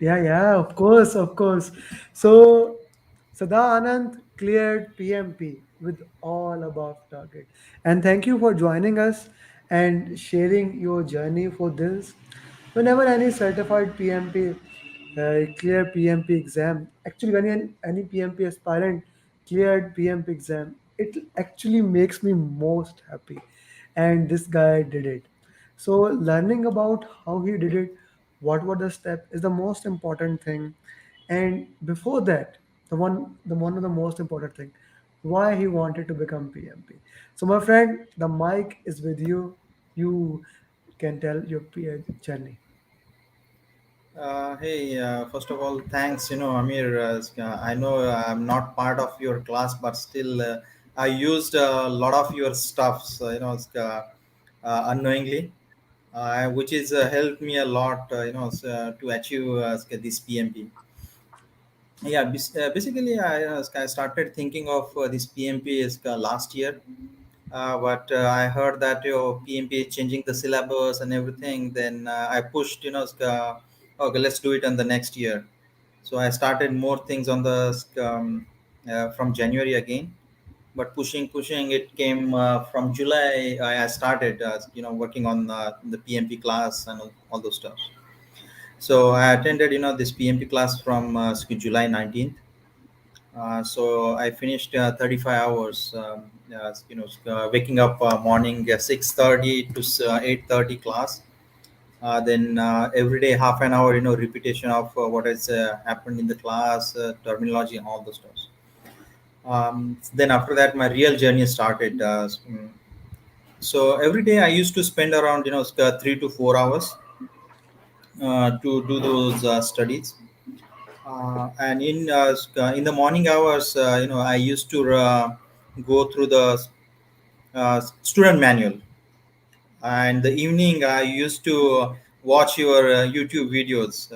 Yeah, of course, of course. So, Sadanand cleared PMP with all above target. And thank you for joining us and sharing your journey for this. Whenever any certified PMP, clear PMP exam, actually, when any PMP aspirant cleared PMP exam, it actually makes me most happy. And this guy did it. So learning about how he did it, what were the steps is the most important thing. And before that, the one of the most important thing, why he wanted to become PMP. So my friend, the mic is with you. You can tell your journey. First of all, thanks. Amir, I know I'm not part of your class, but still, I used a lot of your stuffs, unknowingly, which is helped me a lot, to achieve this PMP. Basically, I started thinking of this PMP is last year, but I heard that your PMP is changing the syllabus and everything. Then I pushed, okay, let's do it on the next year. So I started more things on the from January again, but pushing, it came from July. I started, working on the PMP class and all those stuff. So I attended, this PMP class from July 19th. So I finished 35 hours. Waking up morning 6:30 to 8:30 class. Then every day half an hour, repetition of what has happened in the class, terminology, and all those stuff. Then after that, my real journey started. So every day I used to spend around 3 to 4 hours to do those studies. And in the morning hours, I used to go through the student manual, and the evening I used to watch your YouTube videos.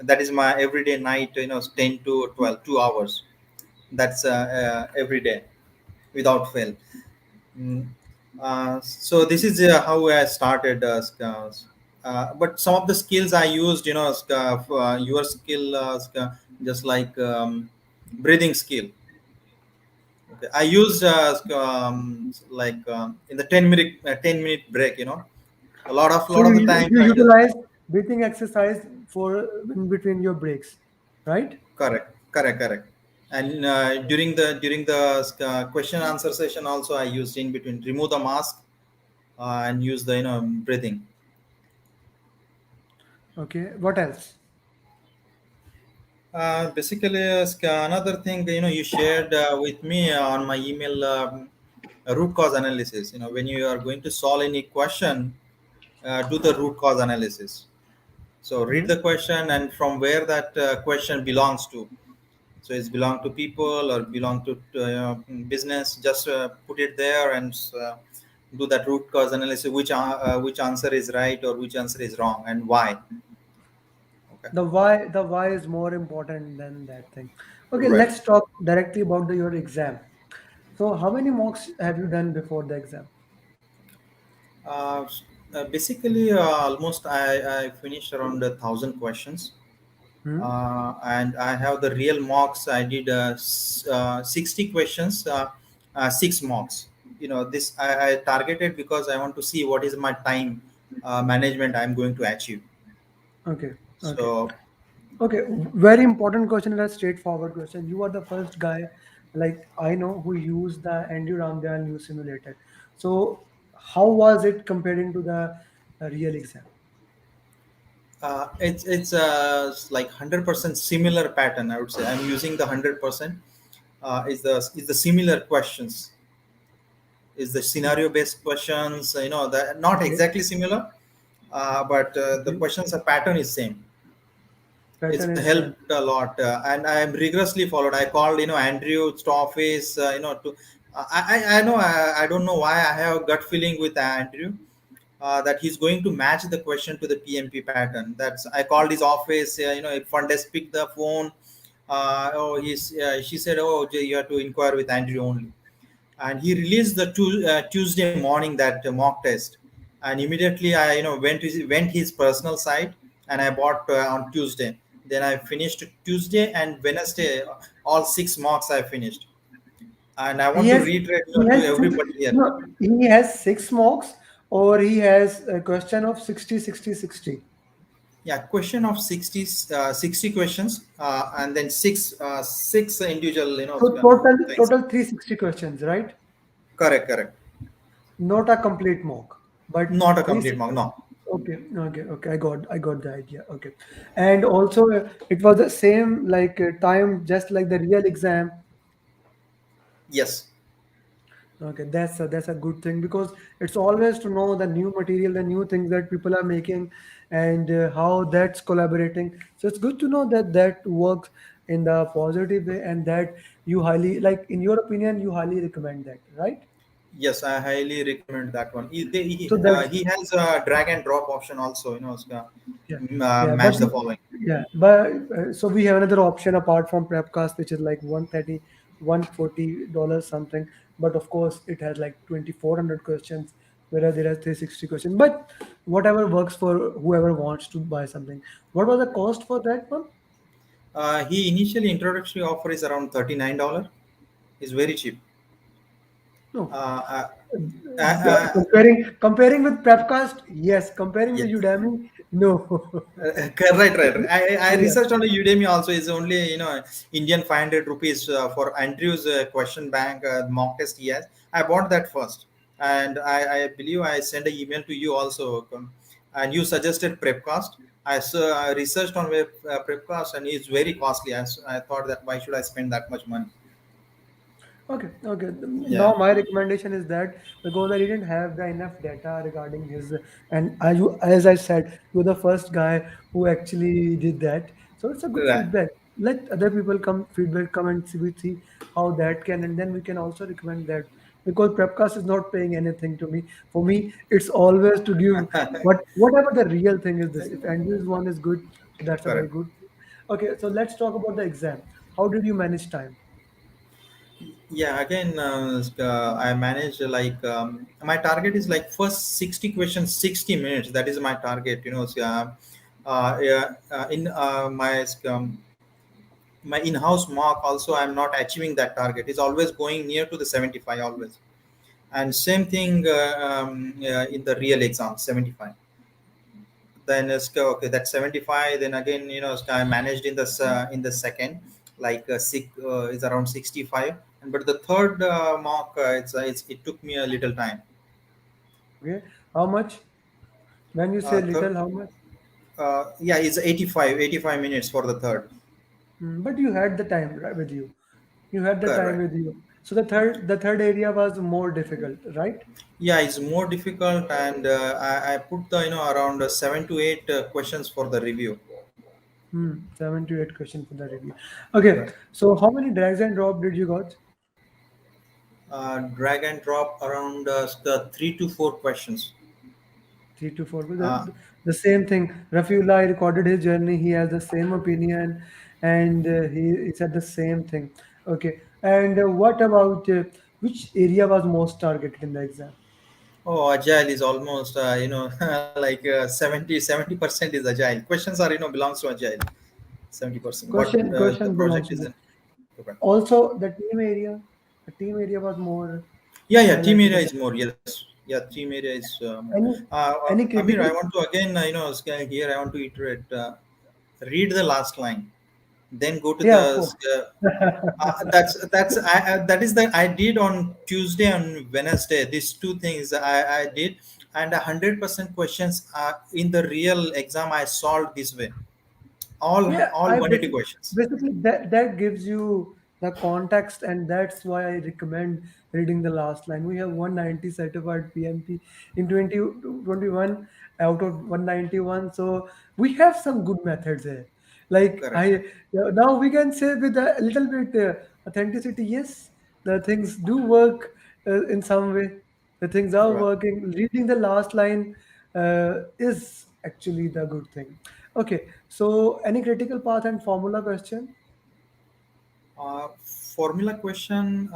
That is my everyday night. 10 to 12, 2 hours. That's every day without fail. Mm. So this is how I started. But some of the skills I used, your skill, just like breathing skill. Okay, I used in the 10-minute break. A So lot of the times you I just utilize breathing exercise for in between your breaks, right? correct. And during the question answer session also I used in between remove the mask and use the breathing. Okay. What else? Basically, another thing you shared with me on my email, root cause analysis. When you are going to solve any question, do the root cause analysis. So read Hmm. the question and from where that question belongs to. So it's belong to people or belong to business. Just put it there and do that root cause analysis. Which answer is right or which answer is wrong and why. Okay. The why is more important than that thing. Okay, Right. let's talk directly about your exam. So how many mocks have you done before the exam? Uh, Basically, almost I finished around 1,000 questions, Hmm? and I have the real mocks. I did 60 questions, 6 mocks. This I targeted because I want to see what is my time management I'm going to achieve. Okay, okay. So Okay, very important question and a straightforward question. You are the first guy, like I know, who used the Andy Ramdale new simulator. So how was it comparing to the real exam? it's like 100% similar pattern. I would say I'm using the 100%. Is the similar questions, is the scenario based questions, that not Okay, exactly similar, but the okay. questions, a pattern is same. It's Pattern is same. helped a lot, and I am rigorously followed. I called Andrew's office, to I know, I don't know why I have a gut feeling with Andrew, that he's going to match the question to the PMP pattern. That's I called his office. If front desk picked the phone, she said, "Oh, Jay, you have to inquire with Andrew only." And he released the Tuesday morning that mock test, and immediately I went his personal site and I bought on Tuesday. Then I finished Tuesday and Wednesday. All six mocks I finished, and I He want to has reiterate, he to has six, everybody here. no, he has six mocks, or he has a question of 60, 60, 60. Yeah, question of 60, 60 questions, and then six individual, So total things. total 360 questions, right? Correct, correct. Not a complete mock, but Not a complete mock. 360. No. Okay, okay, okay. I got the idea. Okay, and also it was the same like time, just like the real exam. Yes. Okay, that's a good thing because it's always to know the new material, the new things that people are making, and how that's collaborating. So it's good to know that that works in the positive way, and that you highly like, in your opinion, you highly recommend that, right? Yes, I highly recommend that one. So that's He has a drag and drop option also. yeah, yeah, but Match the following. yeah, but so we have another option apart from Prepcast, which is like 130, $140 something. But of course, it has like 2,400 questions, whereas there are 360 questions. But whatever works for whoever wants to buy something. What was the cost for that one? He initially introductory offer is around $39. It's very cheap. No. Uh, uh, Comparing with Prepcast, yes. Comparing with yes. Udemy, no. Right. I Yeah. researched on the Udemy also. Is only Indian 500 rupees for Andrew's question bank mock test. Yes, I bought that first, and I believe I sent an email to you also, and you suggested Prepcast. I researched on Prepcast, and it's very costly. I thought that why should I spend that much money? Okay, okay. Yeah, Now my recommendation is that because I didn't have the enough data regarding his, and as I said, you're the first guy who actually did that. So it's a good right. feedback. Let other people come and see, we see how that can, and then we can also recommend that because Prepcast is not paying anything to me. For me, it's always to give whatever the real thing is. This, if Andrew's one is good, that's a very Correct. good thing. Okay, so let's talk about the exam. How did you manage time? Yeah, again, I manage my target is like first 60 questions, 60 minutes. That is my target. Yeah, in my in-house mark also, I'm not achieving that target. It's always going near to the 75 always. And same thing in the real exam, 75. Then okay, that's 75. Then again, I managed in the second, like is around 65. And but the third mock, it took me a little time. Okay, how much? When you say Third, little, how much? yeah, it's 85 minutes for the third. But you had the time right, with you. You had the time Correct. with you. So the third area was more difficult, right? Yeah, it's more difficult, and I put the around 7 to 8 questions for the review. 7 to 8 questions for the review. Okay, Right. so how many drags and drop did you got? Drag and drop around the 3 to 4 questions. 3 to 4. But Uh, the same thing. Rafiullah recorded his journey. He has the same opinion, and he said the same thing. Okay, and what about which area was most targeted in the exam? Oh, agile is almost like 70% is agile. Questions are belongs to agile. 70%. What the Question belongs project to is that. in. Okay. Also, the team area was more Yeah, yeah. Team like area is more. Yes, yeah. Team area is more. any any Amir, I critical. want to again here I want to iterate. Read the last line, then go to Yeah, the. of course. That is the I did on Tuesday and Wednesday. These two things I did, and 100% questions in the real exam I solved this way. Yeah, All I 180 questions. basically that gives you the context, and that's why I recommend reading the last line. We have 190 certified PMP in 2021 out of 191, so we have some good methods here. Like Correct. now we can say with a little bit authenticity, yes, the things do work in some way. The things are Right. working. Reading the last line is actually the good thing. Okay, so any critical path and formula question? Formula question,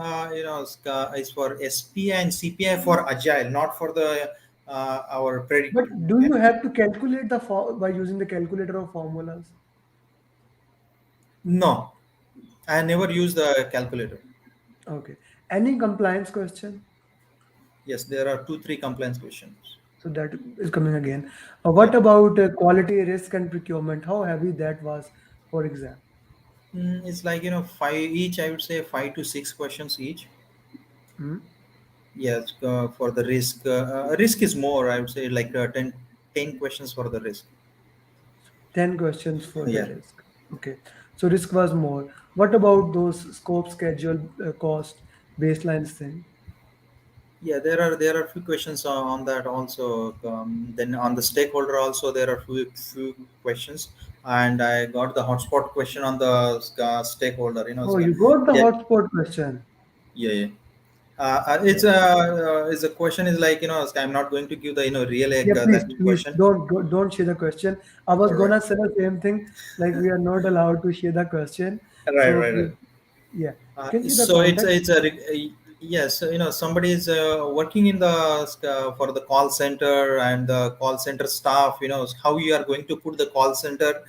is for SPI and CPI for agile, not for the our But predict. do Okay. you have to calculate by using the calculator or formulas? No, I never use the calculator. Okay. Any compliance question? Yes, there are two, three compliance questions. So that is coming again. Yeah. What about quality, risk, and procurement? How heavy that was for exam? It's like, five each. I would say 5 to 6 questions each. Hmm? Yes, for the risk. Risk is more. I would say like 10 questions for the risk. 10 questions for the Yeah. risk. Okay. So risk was more. What about those scope, schedule, cost, baselines thing? Yeah, there are few questions on that also. Then on the stakeholder also there are few questions, and I got the hotspot question on the stakeholder. Oh, you got the Yeah, hotspot question. yeah, yeah. Yeah. It's a question is like, I'm not going to give the real Yeah, please, that please question. don't share the question. I was All right, gonna say the same thing. Like we are not allowed to share the question. right, So right, right. please, yeah, you can see the So context. yes, somebody is working in the for the call center, and the call center staff, how you are going to put the call center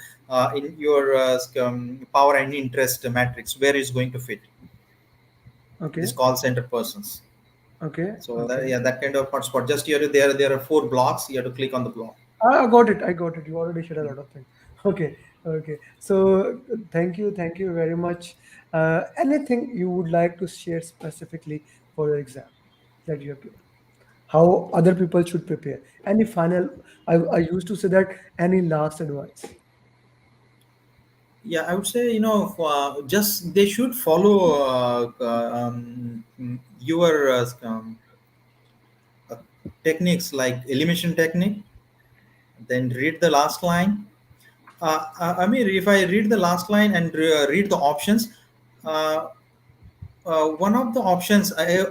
in your power and interest matrix, where is going to fit this Okay, call center persons. okay, So that, okay. yeah, that kind of hotspot, just here there are four blocks, you have to click on the block. I got it. I got it. You already shared a lot of things. Okay, okay. So thank you very much. Anything you would like to share specifically for your exam that you have given? How other people should prepare? Any final? I used to say that. Any last advice? Yeah, I would say, just they should follow your uh, techniques like elimination technique, then read the last line. I mean, if I read the last line and read the options, uh, one of the options I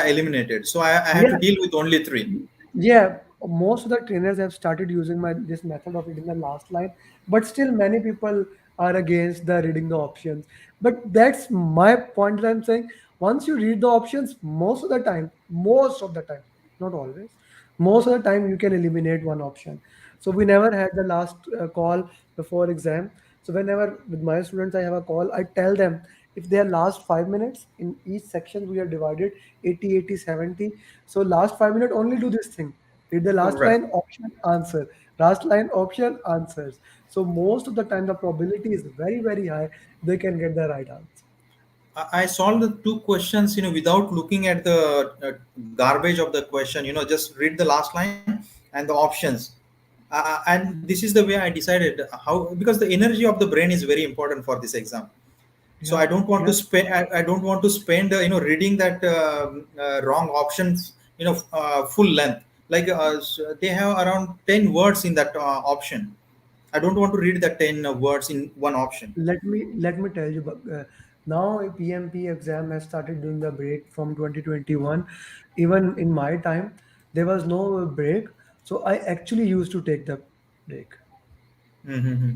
eliminated, so I had Yeah, to deal with only three. yeah, most of the trainers have started using my this method of reading the last line, but still many people are against the reading the options. But that's my point that I'm saying. Once you read the options, most of the time, not always, most of the time you can eliminate one option. So we never had the last call before exam. So whenever with my students I have a call, I tell them if they are last 5 minutes in each section we are divided 80, 80, 70. So last 5 minutes only do this thing. Read the last Right. line, option, answer. Last line, option, answers. So most of the time the probability is very, very high they can get the right answer. I solved the two questions, without looking at the garbage of the question. Just read the last line and the options. And this is the way I decided how, because the energy of the brain is very important for this exam. So I Yeah, don't want to yeah. spend. I don't want to spend, reading that wrong options, full length. Like they have around 10 words in that option. I don't want to read that 10 words in one option. Let me tell you. Now a PMP exam has started doing the break from 2021. Even in my time, there was no break. So I actually used to take the break. Mm-hmm.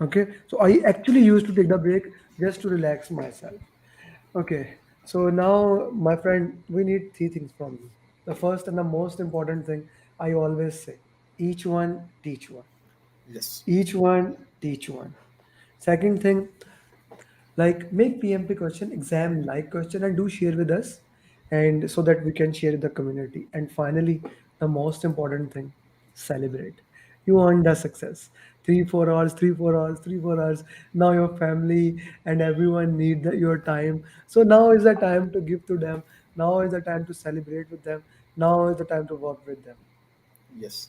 Okay. So I actually used to take the break just to relax myself. Okay. So now, my friend, we need three things from you. The first and the most important thing I always say, each one teach one. Yes. Each one teach one. Second thing, like make PMP question exam like question and do share with us, and so that we can share with the community. And finally, the most important thing, celebrate. You earned the success. 3 4 hours, 3 4 hours, 3 4 hours. Now your family and everyone need your time. So now is the time to give to them. Now is the time to celebrate with them. Now is the time to work with them. Yes.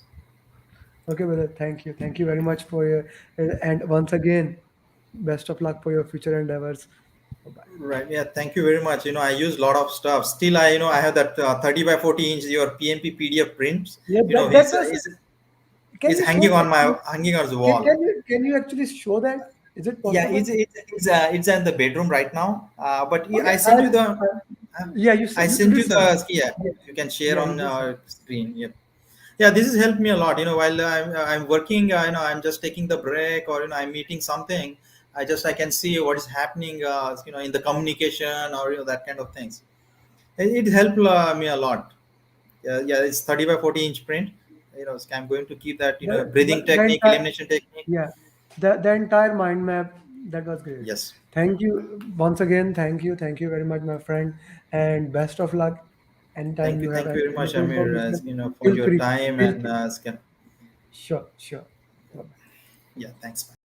Okay, brother. Thank you very much for your, and once again, best of luck for your future endeavors. Bye bye. Right. Yeah. Thank you very much. I use a lot of stuff. Still, I have that 30 by 40 inch your PMP PDF prints. Yeah, that He's was. Can is you show? hanging on the Can wall. can you actually show that? Is it Yeah, possible? it's in the bedroom right now. But yeah, Okay, I sent you the. Uh, yeah, I you sent did you send. the, yeah. Yeah, You can share yeah, you on did send. screen. Yep. Yeah, this has helped me a lot. While I'm working, I'm just taking the break, or I'm meeting something. I can see what is happening, in the communication, or that kind of things. It helped me a lot. yeah, it's 30 by 40-inch print. I'm going to keep that, breathing The technique, entire, elimination technique. yeah, the entire mind map, that was great. Yes. Thank you once again. Thank you very much, my friend, and best of luck. Anytime you have Thank you very much, anything Amir, information, for feel your free. time Feel and free. scan. Sure, sure. Bye-bye. Yeah, thanks.